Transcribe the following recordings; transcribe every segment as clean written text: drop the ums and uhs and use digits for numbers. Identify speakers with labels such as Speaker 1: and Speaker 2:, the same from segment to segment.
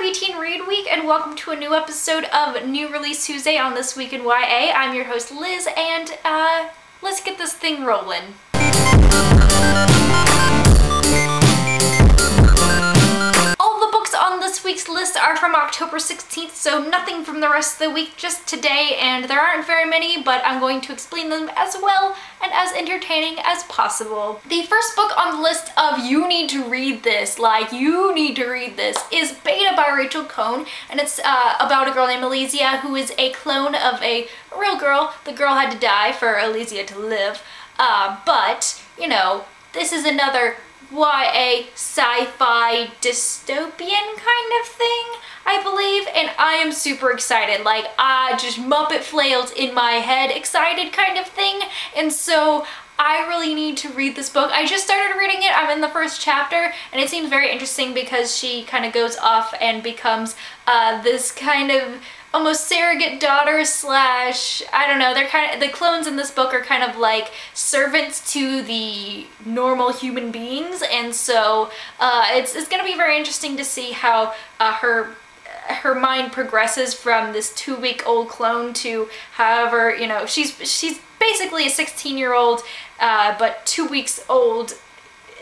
Speaker 1: Happy Teen Read Week and welcome to a new episode of New Release Tuesday on This Week in YA. I'm your host Liz and let's get this thing rolling. All the books on this week's list are from October 16th, so nothing from the rest of the week, just today, and there aren't very many, but I'm going to explain them as well and as entertaining as possible. The first book on the list of you need to read this, is Beta by Rachel Cohn, and it's about a girl named Elizziebooks who is a clone of a real girl. The girl had to die for Elizziebooks to live, but, you know, this is another YA sci-fi dystopian kind of thing, I believe, and I am super excited. Like, just Muppet flails in my head excited kind of thing, and so I really need to read this book. I just started reading it. I'm in the first chapter, and it seems very interesting because she kind of goes off and becomes this kind of almost surrogate daughter slash, I don't know, they're kind of, the clones in this book are kind of like servants to the normal human beings, and so it's gonna be very interesting to see how her mind progresses from this 2-week-old clone to, however, you know, she's basically a 16-year-old but 2 weeks old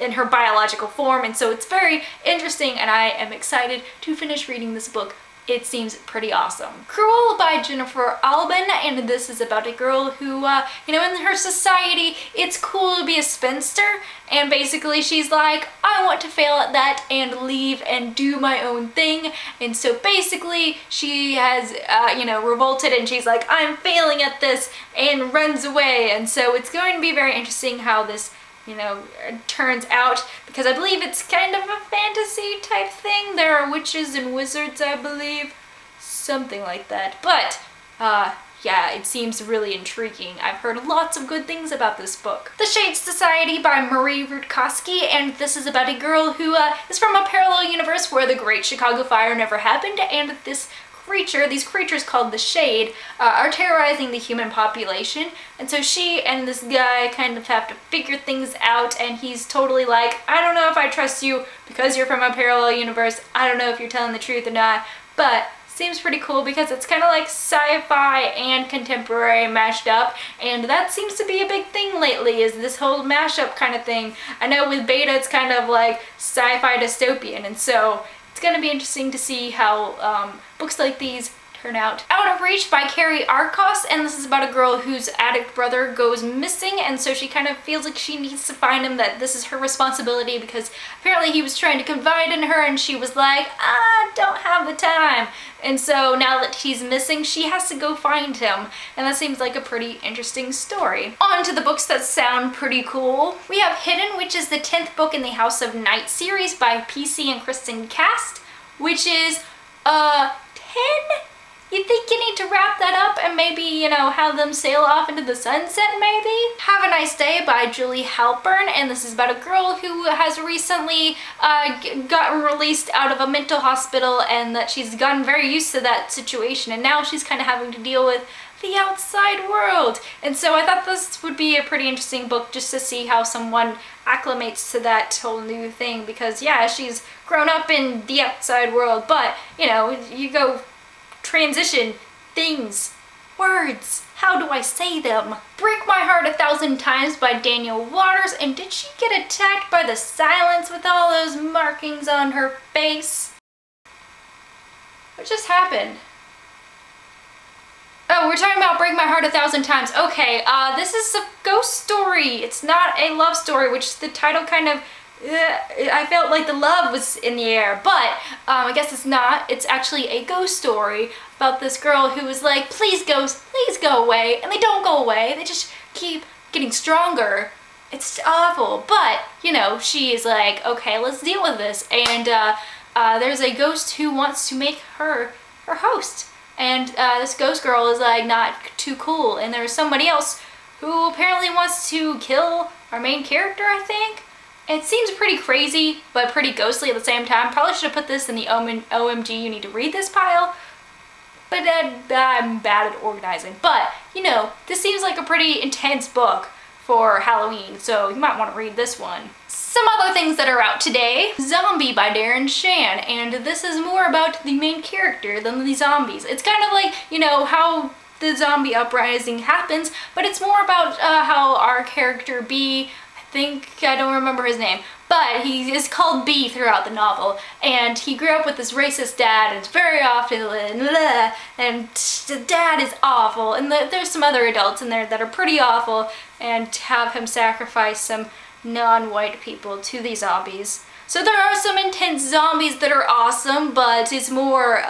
Speaker 1: in her biological form, and so it's very interesting and I am excited to finish reading this book. It seems pretty awesome. Cruel by Jennifer Albin, and this is about a girl who, you know, in her society, it's cool to be a spinster, and basically she's like, I want to fail at that and leave and do my own thing, and so basically she has, you know, revolted and she's like, I'm failing at this, and runs away, and so it's going to be very interesting how this, you know, turns out, because I believe it's kind of a fantasy type thing. There are witches and wizards, I believe, something like that, but yeah, it seems really intriguing. I've heard lots of good things about this book. The Shade Society by Marie Rudkowski, and this is about a girl who is from a parallel universe where the Great Chicago Fire never happened, and these creatures called the Shade are terrorizing the human population, and so she and this guy kind of have to figure things out, and he's totally like, I don't know if I trust you because you're from a parallel universe, I don't know if you're telling the truth or not, but seems pretty cool because it's kind of like sci-fi and contemporary mashed up, and that seems to be a big thing lately, is this whole mashup kind of thing. I know with Beta it's kind of like sci-fi dystopian, and so it's going to be interesting to see how books like these turn out. Out of Reach by Carrie Arcos, and this is about a girl whose addict brother goes missing, and so she kind of feels like she needs to find him, that this is her responsibility because apparently he was trying to confide in her and she was like, I don't have the time. And so now that he's missing, she has to go find him, and that seems like a pretty interesting story. On to the books that sound pretty cool. We have Hidden, which is the 10th book in the House of Night series by PC and Kristen Cast, which is 10? You think you need to wrap that up and maybe, you know, have them sail off into the sunset maybe? Have a Nice Day by Julie Halpern, and this is about a girl who has recently gotten released out of a mental hospital, and that she's gotten very used to that situation, and now she's kind of having to deal with the outside world. And so I thought this would be a pretty interesting book just to see how someone acclimates to that whole new thing, because yeah, she's grown up in the outside world, but you know, you go transition things, words, how do I say them? Break My Heart 1,000 Times by Daniel Waters, and did she get attacked by the silence with all those markings on her face? What just happened? Oh, we're talking about Break My Heart 1,000 Times. Okay, this is a ghost story. It's not a love story, which the title kind of, I felt like the love was in the air, but I guess it's not. It's actually a ghost story about this girl who was like, please ghosts, please go away, and they don't go away. They just keep getting stronger. It's awful, but, you know, she is like, okay, let's deal with this, and there's a ghost who wants to make her her host. And this ghost girl is like not too cool, and there's somebody else who apparently wants to kill our main character, I think. It seems pretty crazy, but pretty ghostly at the same time. Probably should have put this in the OMG you need to read this pile, but I'm bad at organizing. But, you know, this seems like a pretty intense book for Halloween, so you might want to read this one. Some other things that are out today. Zombie by Darren Shan, and this is more about the main character than the zombies. It's kind of like, you know, how the zombie uprising happens, but it's more about how our character B, I don't remember his name, but he is called B throughout the novel, and he grew up with this racist dad, and it's very often, and the dad is awful, and there's some other adults in there that are pretty awful, and have him sacrifice some non-white people to these zombies. So there are some intense zombies that are awesome, but it's more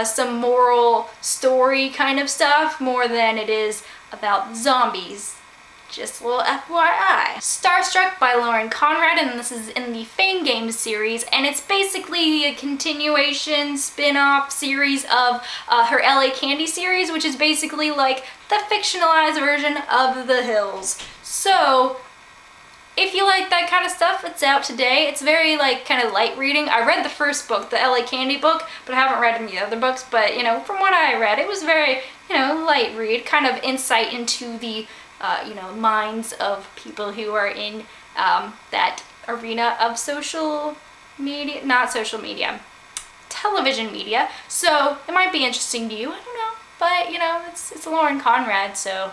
Speaker 1: some moral story kind of stuff more than it is about zombies. Just a little FYI. Starstruck by Lauren Conrad, and this is in the Fame Games series, and it's basically a continuation spin-off series of her LA Candy series, which is basically like the fictionalized version of The Hills. So if you like that kind of stuff, it's out today. It's very like kind of light reading. I read the first book, the LA Candy book, but I haven't read any of the other books, but you know, from what I read, it was very, you know, light read, kind of insight into the you know, minds of people who are in that arena of social media, not social media, television media. So it might be interesting to you, I don't know, but you know, it's Lauren Conrad, so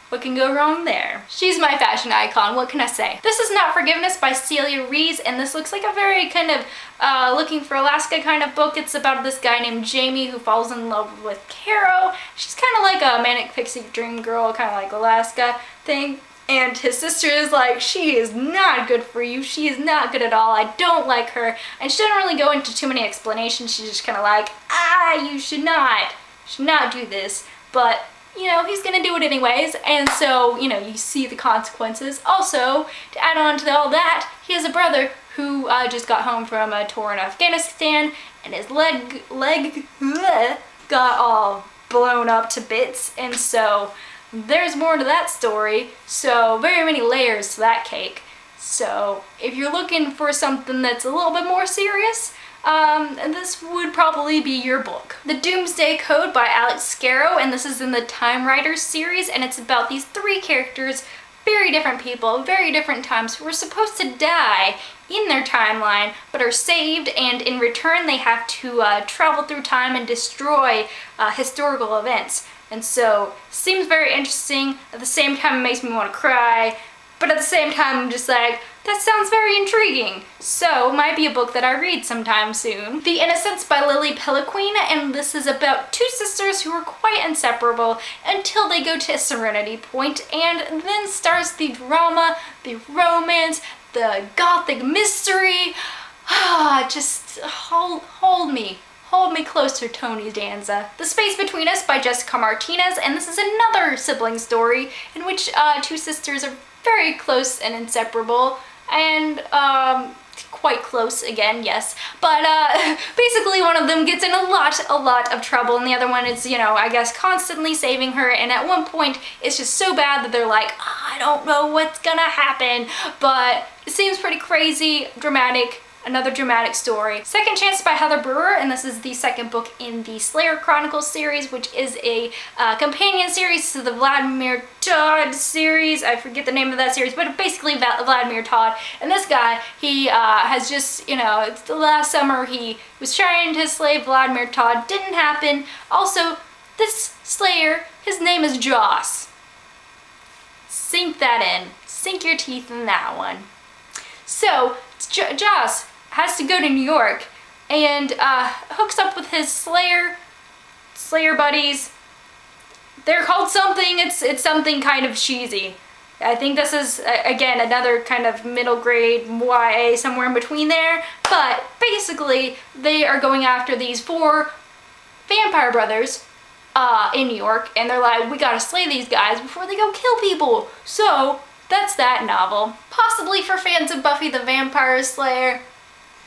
Speaker 1: what can go wrong there? She's my fashion icon, what can I say? This is Not Forgiveness by Celia Rees, and this looks like a very kind of Looking for Alaska kind of book. It's about this guy named Jamie who falls in love with Caro. She's kind of like a manic pixie dream girl, kind of like Alaska thing. And his sister is like, she is not good for you. She is not good at all. I don't like her. And she doesn't really go into too many explanations. She's just kind of like, you should not do this. But you know, he's gonna do it anyways, and so, you know, you see the consequences. Also, to add on to all that, he has a brother who just got home from a tour in Afghanistan, and his leg got all blown up to bits, and so there's more to that story. So very many layers to that cake. So if you're looking for something that's a little bit more serious, and this would probably be your book. The Doomsday Code by Alex Scarrow, and this is in the Time Riders series, and it's about these three characters, very different people, very different times, who are supposed to die in their timeline, but are saved, and in return they have to travel through time and destroy historical events. And so, seems very interesting. At the same time, it makes me want to cry, but at the same time, I'm just like, that sounds very intriguing. So, it might be a book that I read sometime soon. The Innocents by Lily Peliquine, and this is about two sisters who are quite inseparable until they go to a serenity point, and then starts the drama, the romance, the gothic mystery. Just hold me. Hold me closer, Tony Danza. The Space Between Us by Jessica Martinez, and this is another sibling story in which two sisters are very close and inseparable, and quite close again, yes, but basically one of them gets in a lot of trouble, and the other one is, you know, I guess constantly saving her, and at one point it's just so bad that they're like, I don't know what's gonna happen, but it seems pretty crazy, dramatic. Another dramatic story. Second Chance by Heather Brewer, and this is the second book in the Slayer Chronicles series, which is a companion series to the Vladimir Todd series. I forget the name of that series, but basically Vladimir Todd. And this guy, he has just, you know, it's the last summer he was trying to slay Vladimir Todd. Didn't happen. Also, this Slayer, his name is Joss. Sink that in. Sink your teeth in that one. So, Joss has to go to New York and hooks up with his Slayer buddies. They're called something, it's something kind of cheesy. I think this is, again, another kind of middle grade YA, somewhere in between there. But basically, they are going after these 4 vampire brothers in New York, and they're like, we gotta slay these guys before they go kill people. So, that's that novel. Possibly for fans of Buffy the Vampire Slayer.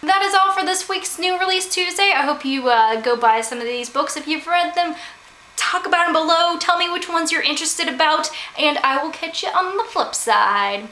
Speaker 1: That is all for this week's New Release Tuesday. I hope you go buy some of these books if you've read them. Talk about them below, tell me which ones you're interested about, and I will catch you on the flip side.